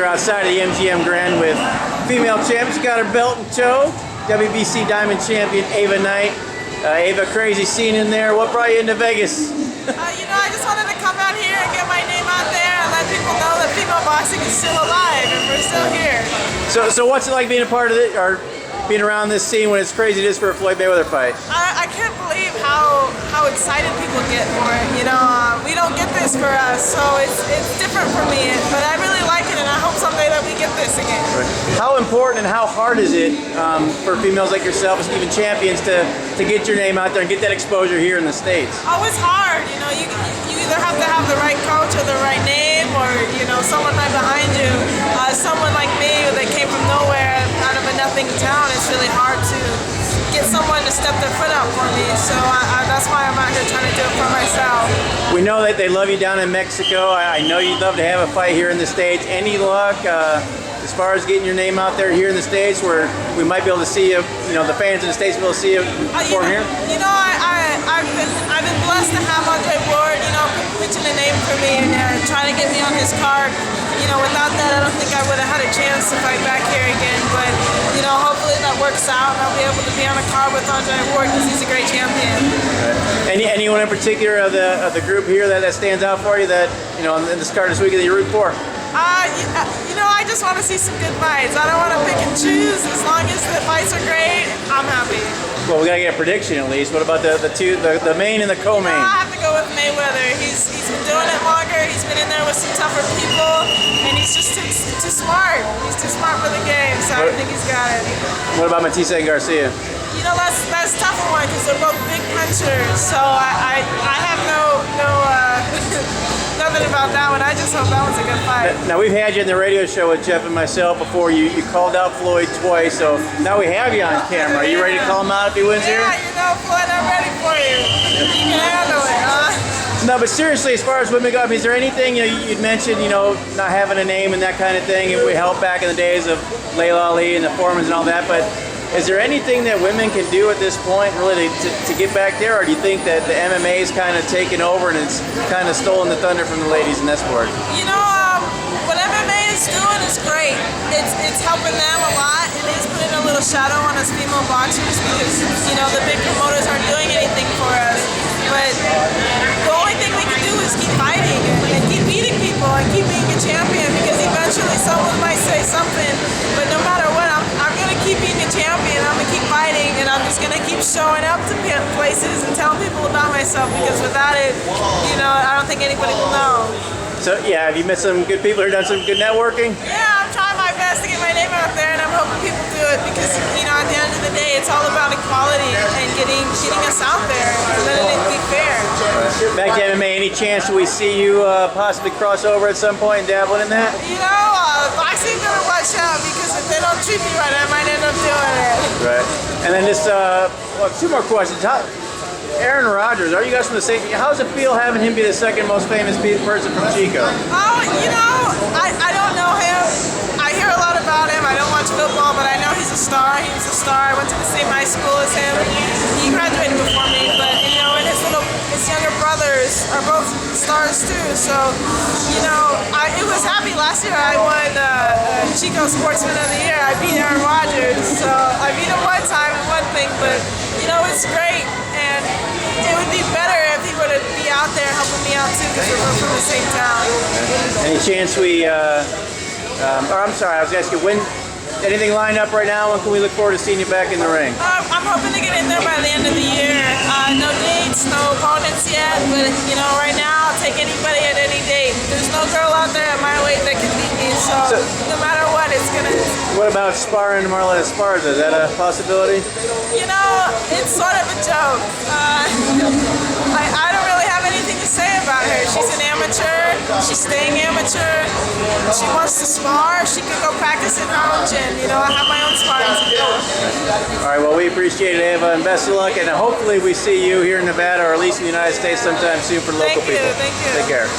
here outside of the MGM Grand with female champ. She got her belt in tow. WBC Diamond Champion Ava Knight. Ava, crazy scene in there. What brought you into Vegas? You know, I just wanted to come out here and get my name out there and let people know that female boxing is still alive and we're still here. So what's it like being a part of it, or being around this scene when it's crazy just for a Floyd Mayweather fight? I can't believe how excited people get for it. You know, we don't get this for us, so it's different for me. But I really like it, and I hope someday that we get this again. Right. How important and how hard is it for females like yourself, even champions, to get your name out there and get that exposure here in the States? Oh, it's hard. You know, you either have to have the right coach or the right name, or you know, someone right behind you. Someone like me that came from nowhere, out of a nothing town, it's really hard to get someone to step their foot up for me. So that's why I'm out here trying to do it for myself. We know that they love you down in Mexico. I know you'd love to have a fight here in the States. Any luck as far as getting your name out there here in the States, where we might be able to see you, you know, the fans in the States will see you perform here? You know, I've been blessed to have Andre Ward, you know, pitching a name for me and trying to get me on his card. You know, without that, I don't think I would have had a chance to fight back here again. But, you know, hopefully that works out and I'll be able to be on a card with Andre Ward because he's a great champion. Right. Anyone in particular of the group here that stands out for you that, you know, in this card this weekend that you root for? You know, I just want to see some good fights. I don't want to pick and choose. As long as the fights are great, I'm happy. Well, we got to get a prediction at least. What about the main and the co-main? You know, I have to go with Mayweather. He's been doing it longer. He's been in there with some tougher people, and he's just too smart. He's too smart for the game, so I think he's got it. What about Matisse and Garcia? You know, that's a tougher one because they're both big punchers. So I have nothing about that one. I just hope that one's a good fight. Now we've had you in the radio show with Jeff and myself before. You called out Floyd twice, so now we have you on camera. Are you ready to call him out if he wins here? Yeah, you know, Floyd, I'm ready for you. You can handle it, huh? No, but seriously, as far as women go, is there anything, you know, you'd mentioned, you know, not having a name and that kind of thing, and we helped back in the days of Layla Ali and the Foremans and all that, but is there anything that women can do at this point really to get back there, or do you think that the MMA is kind of taken over and it's kind of stolen the thunder from the ladies in that sport? You know, what MMA is doing is great. It's helping them a lot. It is putting a little shadow on us female boxers because, you know, the big promoters aren't doing anything for us. But the only thing we can do is keep fighting and keep beating people and keep being a champion, because eventually someone might say something, but no matter what, I'm going to keep being a champion. I'm going to keep fighting, and I'm just going to keep showing up to places and telling people about myself, because without it, you know, I don't think anybody will know. So, yeah, have you met some good people or done some good networking? Yeah, I'm trying my best to get my name out there, and I'm hoping people do it because, you know, at the end of the day, it's all about equality and getting us out there and letting it be fair. Back to MMA, any chance we see you possibly cross over at some point and dabble in that? You know, boxing better watch out, because if they don't treat me right, I might end up doing it. Right. And then just two more questions. Aaron Rodgers, are you guys from the same? How does it feel having him be the second most famous person from Chico? Oh, you know, I don't know him. I hear a lot about him. I don't watch football, but I know he's a star. He was a star. I went to the same high school as him. He graduated before me, but you know, and his younger brothers are both stars too. So, you know, it was happy. Last year I won Chico Sportsman of the Year. I beat Aaron Rodgers. So I beat him one time in one thing, but you know, it's great. And it would be better if he were to be out there helping me out too, because we're both from the same town. Any chance we, or I'm sorry, I was asking, when, anything lined up right now? When can we look forward to seeing you back in the ring? I'm hoping to get in there by the end of the year. No dates, no opponents yet, but you know, right now I'll take anybody at any date. There's no girl out there at my weight that can beat me, so no matter what, it's gonna. What about sparring Marlena Esparza? Is that a possibility? You know, it's sort of a joke. I don't really have anything to say about her. She's an amateur. She's staying amateur. She wants to spar. She could go practice in her own gym. You know, I have my own sparring to do. All right, well, we appreciate it, Ava, and best of luck, and hopefully we see you here in Nevada, or at least in the United States sometime soon for local people. Thank you. Take care.